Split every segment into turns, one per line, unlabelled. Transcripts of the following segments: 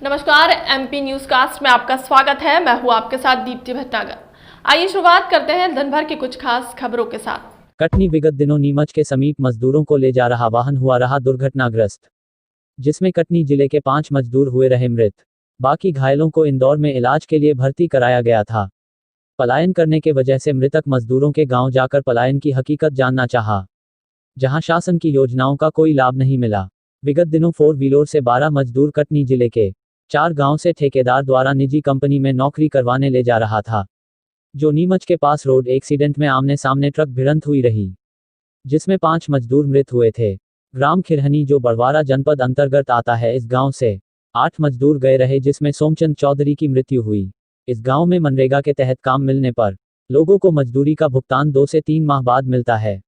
नमस्कार, MP news cast में आपका स्वागत है। मैं हूं आपके साथ दीप्ति भटनागर। आइए शुरुआत करते हैं दिन भर की कुछ खास खबरों के साथ।
कटनी विगत दिनों नीमच के समीप मजदूरों को ले जा रहा वाहन हुआ रहा दुर्घटनाग्रस्त, जिसमें कटनी जिले के 5 मजदूर हुए रहे मृत। बाकी घायलों को इंदौर में इलाज के लिए भर्ती कराया गया था। पलायन करने के वजह से मृतक मजदूरों के गांव जाकर पलायन की हकीकत जानना चाहा, जहां शासन की योजनाओं का कोई लाभ नहीं मिला। विगत दिनों 4 व्हीलर से 12 मजदूर कटनी जिले के 4 गांव से ठेकेदार द्वारा निजी कंपनी में नौकरी करवाने ले जा रहा था, जो नीमच के पास रोड एक्सीडेंट में आमने सामने ट्रक भिड़ंत हुई रही, जिसमें 5 मजदूर मृत हुए थे। ग्राम खिरहनी जो बड़वारा जनपद अंतर्गत आता है, इस गांव से 8 मजदूर गए रहे, जिसमें सोमचंद चौधरी की मृत्यु हुई। इस गांव में मनरेगा के तहत काम मिलने पर लोगों को मजदूरी का भुगतान 2 से 3 माह बाद मिलता है,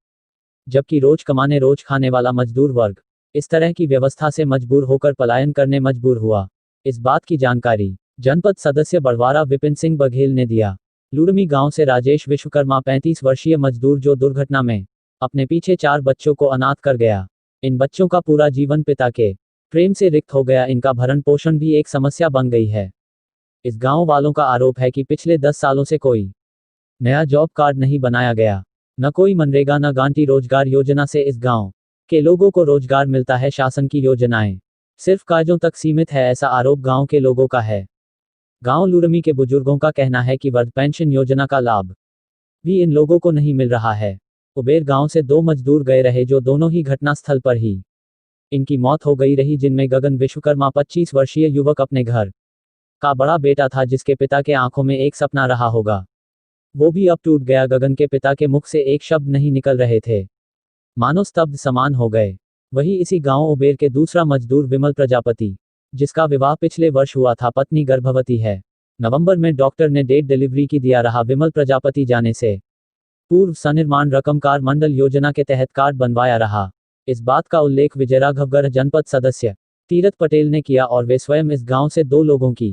जबकि रोज कमाने रोज खाने वाला मजदूर वर्ग इस तरह की व्यवस्था से मजबूर होकर पलायन करने मजबूर हुआ। इस बात की जानकारी जनपद सदस्य बड़वारा विपिन सिंह बघेल ने दिया। लुरमी गांव से राजेश विश्वकर्मा 35 वर्षीय मजदूर जो दुर्घटना में अपने पीछे 4 बच्चों को अनाथ कर गया। इन बच्चों का पूरा जीवन पिता के प्रेम से रिक्त हो गया। इनका भरण पोषण भी एक समस्या बन गई है। इस गांव वालों का आरोप है कि पिछले 10 सालों से कोई नया जॉब कार्ड नहीं बनाया गया, न कोई मनरेगा न गांधी रोजगार योजना से इस गांव के लोगों को रोजगार मिलता है। शासन की योजनाएं सिर्फ कागजों तक सीमित है, ऐसा आरोप गांव के लोगों का है। गांव लुरमी के बुजुर्गों का कहना है कि वृद्ध पेंशन योजना का लाभ भी इन लोगों को नहीं मिल रहा है। उबेर गांव से 2 मजदूर गए रहे, जो दोनों ही घटनास्थल पर ही इनकी मौत हो गई रही, जिनमें गगन विश्वकर्मा 25 वर्षीय युवक अपने घर का बड़ा बेटा था, जिसके पिता के आंखों में एक सपना रहा होगा, वो भी अब टूट गया। गगन के पिता के मुख से एक शब्द नहीं निकल रहे थे, मानो स्तब्ध समान हो गए। वही इसी गांव उबेर के दूसरा मजदूर विमल प्रजापति, जिसका विवाह पिछले वर्ष हुआ था, पत्नी गर्भवती है। नवंबर में डॉक्टर ने डेट डिलीवरी की दिया रहा। विमल प्रजापति जाने से पूर्व सनिर्माण रकमकार मंडल योजना के तहत कार्ड बनवाया रहा। इस बात का उल्लेख विजयराघवगढ़ जनपद सदस्य तीरथ पटेल ने किया और वे स्वयं इस गांव से 2 लोगों की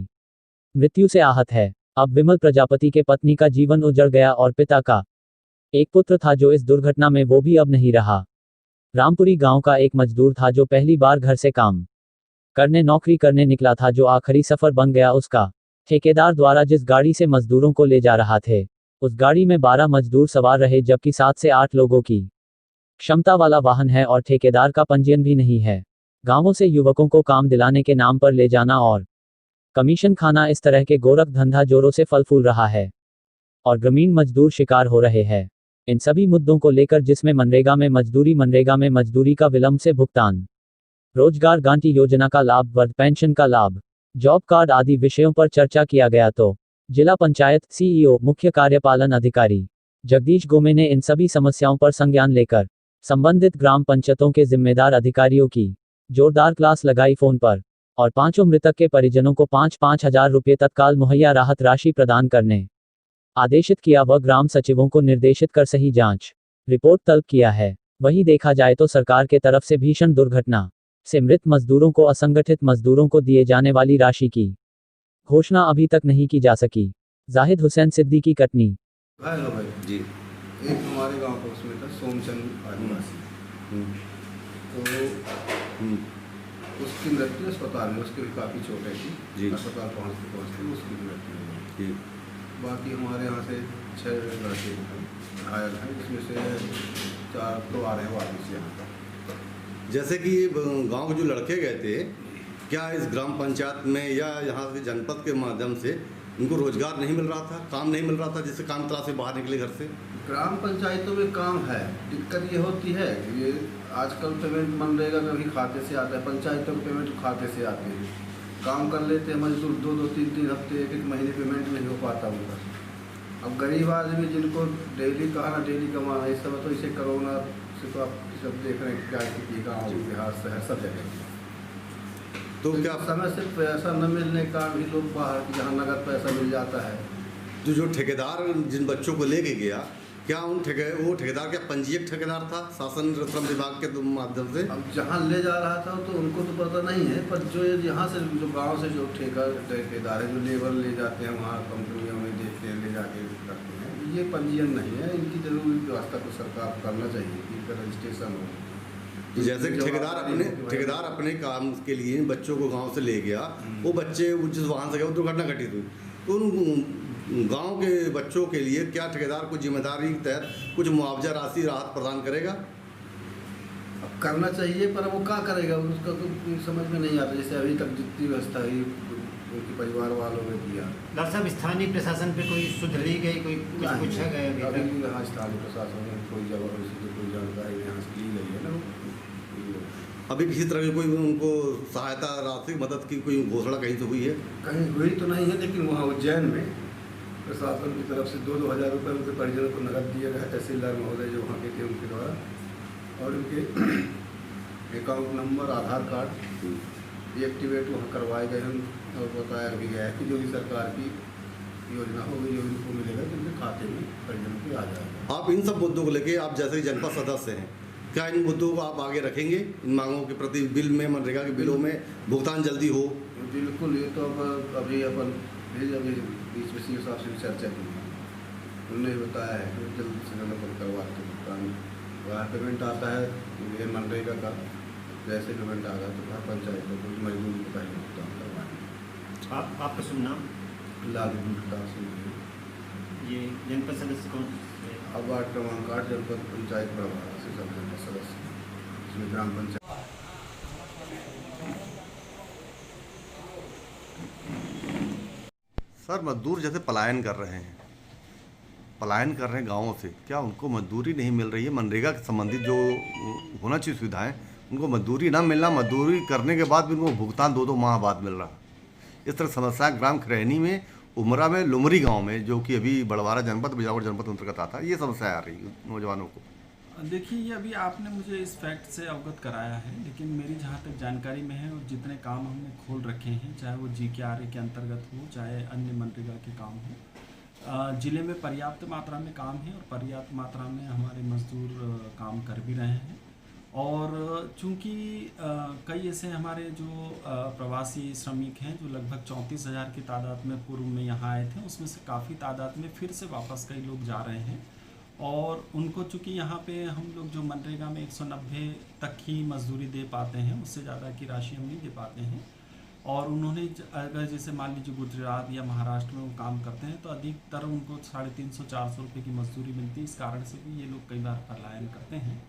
मृत्यु से आहत है। अब विमल प्रजापति के पत्नी का जीवन उजड़ गया और पिता का एक पुत्र था जो इस दुर्घटना में वो भी अब नहीं रहा। रामपुरी गांव का एक मजदूर था जो पहली बार घर से काम करने नौकरी करने निकला था, जो आखिरी सफर बन गया उसका। ठेकेदार द्वारा जिस गाड़ी से मजदूरों को ले जा रहा थे, उस गाड़ी में 12 मजदूर सवार रहे, जबकि 7 से 8 लोगों की क्षमता वाला वाहन है और ठेकेदार का पंजीयन भी नहीं है। गांवों से युवकों को काम दिलाने के नाम पर ले जाना और कमीशन खाना, इस तरह के गोरख धंधा जोरों से फल फूल रहा है और ग्रामीण मजदूर शिकार हो रहे हैं। इन सभी मुद्दों को लेकर, जिसमें मनरेगा में मजदूरी का विलंब से भुगतान, रोजगार गांधी योजना का लाभ, वृद्ध पेंशन का लाभ, जॉब कार्ड आदि विषयों पर चर्चा किया गया, तो जिला पंचायत सीईओ मुख्य कार्यपालन अधिकारी जगदीश गोमे ने इन सभी समस्याओं पर संज्ञान लेकर संबंधित ग्राम पंचायतों के जिम्मेदार अधिकारियों की जोरदार क्लास लगाई फोन पर और 5 मृतक के परिजनों को 5-5 हजार रुपये तत्काल मुहैया राहत राशि प्रदान करने आदेशित किया व ग्राम सचिवों को निर्देशित कर सही जांच रिपोर्ट तलब किया है। वहीं देखा जाए तो सरकार के तरफ से भीषण दुर्घटना से मृत मजदूरों को असंगठित मजदूरों को दिए जाने वाली राशि की घोषणा अभी तक नहीं की जा सकी। जाहिद हुसैन सिद्दीकी, कटनी।
हेलो भाई जी, एक हमारे गांव का उसमें था सोमचंद आदिवासी, तो उसकी मृत्यु अस्पताल में, उसकी भी काफ़ी चोट है थी, अस्पताल पहुँचते उसकी भी मृत्यु हो गई। बाकी हमारे यहाँ से 6 लड़के घायल हैं, जिसमें से 4 तो आ रहे हैं वापस यहाँ पर।
जैसे कि गांव के जो लड़के गए थे, क्या इस ग्राम पंचायत में या यहाँ से जनपद के माध्यम से उनको रोजगार नहीं मिल रहा था, काम नहीं मिल रहा था, जिससे काम तलाश से बाहर निकले घर से?
ग्राम पंचायतों में काम है, दिक्कत ये होती है कि ये आजकल पेमेंट मनरेगा का भी खाते से आता है, पंचायतों के पेमेंट खाते से आते हैं, काम कर लेते हैं मजदूर 2-2, 3-3 हफ्ते, 1-1 महीने पेमेंट नहीं हो पाता उनका। अब गरीब आदमी जिनको डेली कहाँ डेली कमाना, इस समय तो इसे कोरोना से तो आप सब देख रहे हैं क्या स्थिति गाँव बिहार शहर सब जगह। तो क्या समय से पैसा न मिलने का भी लोग बाहर, जहाँ नगद पैसा मिल जाता है।
तो जो ठेकेदार जिन बच्चों को लेके गया, क्या वो ठेकेदार क्या पंजीयक ठेकेदार था शासन श्रम विभाग के माध्यम से?
अब जहाँ ले जा रहा था तो उनको तो पता नहीं है, पर जो यहाँ से जो गांव से जो ठेकेदार है, जो लेबर ले जाते हैं वहाँ कंपनियों में देते हैं, ले जाके करते हैं, ये पंजीयन नहीं है। इनकी जरूरी व्यवस्था को सरकार करना चाहिए कि इनका रजिस्ट्रेशन हो।
जैसे कि ठेकेदार अपने काम के लिए बच्चों को गांव से ले गया, वो बच्चे जिस वाहन से गए वो दुर्घटना घटित हुई, तो उन गांव के बच्चों के लिए क्या ठेकेदार को जिम्मेदारी के तहत कुछ मुआवजा राशि राहत प्रदान करेगा?
अब करना चाहिए, पर वो क्या करेगा उसका तो समझ में नहीं आता। जैसे अभी तक जितनी व्यवस्था हुई उनके परिवार वालों ने दिया।
डॉक्टर साहब, स्थानीय प्रशासन पे कोई सुध ली गई, कोई कुछ पूछा गया अभी
अभी
तक?
यहाँ स्थानीय प्रशासन ने कोई जगह कोई जानकारी यहाँ से ली गई है ना।
अभी किसी तरह की कोई उनको सहायता राशि मदद की कोई घोषणा कहीं से हुई है?
कहीं हुई तो नहीं है, लेकिन वहाँ उज्जैन में प्रशासन की तरफ से 2-2 हज़ार रुपये उनके परिजनों को नकद दिया गया है। तहसीलदार महोदय जो वहाँ के थे उनके द्वारा, और उनके अकाउंट नंबर, आधार कार्ड एक्टिवेट वहाँ करवाए गए हैं, और बताया भी गया है कि जो भी सरकार की योजना होगी जो उनको मिलेगा तो उनके खाते में परिजनों के आ जाएगा।
आप इन सब मुद्दों को लेके, आप जैसे जनपद सदस्य हैं, क्या इन मुद्दों को आप आगे रखेंगे? इन मांगों के प्रति बिल में, मनरेगा के बिलों में भुगतान जल्दी हो?
बिल्कुल, ये तो अब अभी अपन अभी बीच में सीओ साहब से चर्चा की, उन्होंने बताया है कि जल्द से जल्द अपन करवाते भुगतान। वहाँ पेमेंट आता है ये मनरेगा का, जैसे पेमेंट आ रहा तो वहाँ पंचायत को कुछ मजदूरी को पहले भुगतान करवाएंगे।
आपका शुभ नाम?
लालू प्रकाश सिंह,
ये जनपद सदस्य कौन?
अब वार्ड क्रमांक 8 जनपद पंचायत प्रभार से सब जनपद सदस्य, इसमें ग्राम पंचायत।
सर, मजदूर जैसे पलायन कर रहे हैं गाँवों से, क्या उनको मजदूरी नहीं मिल रही है? मनरेगा के संबंधित जो होना चाहिए सुविधाएं, उनको मजदूरी ना मिलना, मजदूरी करने के बाद भी उनको भुगतान 2-2 माह बाद मिल रहा। इस तरह समस्या ग्राम खरैनी में, उमरा में, लुमरी गांव में, जो कि अभी बड़वारा जनपद, बीजापुर जनपद अंतर्गत आता है, ये समस्या आ रही है नौजवानों को।
देखिए, ये अभी आपने मुझे इस फैक्ट से अवगत कराया है, लेकिन मेरी जहाँ तक जानकारी में है और जितने काम हमने खोल रखे हैं, चाहे वो GKRA के अंतर्गत हो, चाहे अन्य मनरेगा के काम हो, ज़िले में पर्याप्त मात्रा में काम है और पर्याप्त मात्रा में हमारे मजदूर काम कर भी रहे हैं। और चूँकि कई ऐसे हमारे जो प्रवासी श्रमिक हैं जो लगभग 34,000 की तादाद में पूर्व में यहाँ आए थे, उसमें से काफ़ी तादाद में फिर से वापस कई लोग जा रहे हैं, और उनको चूँकि यहाँ पे हम लोग जो मनरेगा में 190 तक ही मजदूरी दे पाते हैं, उससे ज़्यादा की राशि हम नहीं दे पाते हैं। और उन्होंने अगर जैसे मान लीजिए गुजरात या महाराष्ट्र में वो काम करते हैं तो अधिकतर उनको 350-400 रुपये की मजदूरी मिलती है। इस कारण से भी ये लोग कई बार पलायन करते हैं।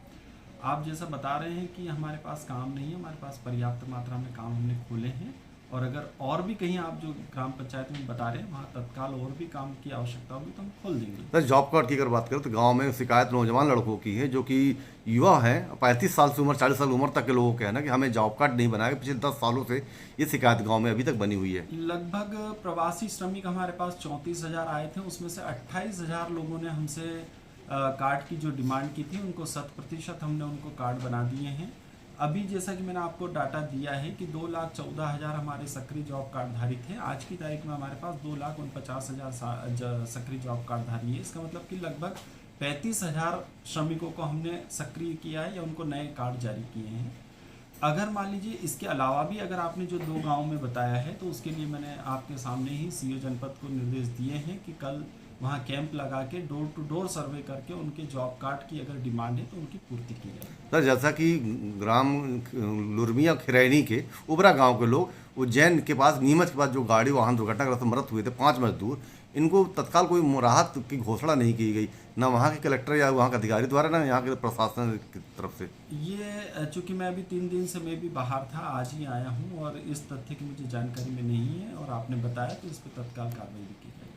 आप जैसा बता रहे हैं कि हमारे पास काम नहीं है, हमारे पास पर्याप्त मात्रा में काम हमने खोले हैं, और अगर और भी कहीं आप जो ग्राम पंचायत में बता रहे हैं वहाँ तत्काल और भी काम की आवश्यकता होगी तो हम खोल देंगे।
सर, जॉब कार्ड की अगर बात करें तो गांव में शिकायत नौजवान लड़कों की है जो कि युवा हैं, 35 साल से उम्र, 40 साल उम्र तक के लोगों का कहना कि हमें जॉब कार्ड नहीं बनाया। पिछले 10 सालों से ये शिकायत गाँव में अभी तक बनी हुई है।
लगभग प्रवासी श्रमिक हमारे पास 34,000 आए थे, उसमें से 28,000 लोगों ने हमसे कार्ड की जो डिमांड की थी उनको 100% हमने उनको कार्ड बना दिए हैं। अभी जैसा कि मैंने आपको डाटा दिया है कि 2,14,000 हमारे सक्रिय जॉब कार्डधारी थे। आज की तारीख में हमारे पास 2,49,000 सक्रिय जॉब कार्डधारी है। इसका मतलब कि लगभग 35,000 श्रमिकों को हमने सक्रिय किया है या उनको नए कार्ड जारी किए हैं। अगर मान लीजिए इसके अलावा भी अगर आपने जो 2 गाँव में बताया है तो उसके लिए मैंने आपके सामने ही सीओ जनपद को निर्देश दिए हैं कि कल वहाँ कैंप लगा के डोर टू डोर सर्वे करके उनके जॉब कार्ड की अगर डिमांड है तो उनकी पूर्ति की जाए।
सर, जैसा कि ग्राम लुरमी और खिरैनी के उबरा गांव के लोग उज्जैन के पास, नीमच के पास जो गाड़ी वाहन दुर्घटनाग्रस्त मृत हुए थे 5 मजदूर, इनको तत्काल कोई राहत की घोषणा नहीं की गई, ना वहाँ के कलेक्टर या वहाँ के अधिकारी द्वारा, ना यहाँ के प्रशासन की तरफ से।
ये चूँकि मैं अभी 3 दिन से मैं भी बाहर था, आज ही आया हूँ और इस तथ्य की मुझे जानकारी में नहीं है, और आपने बताया तो इस पर तत्काल कार्रवाई भी की जाए।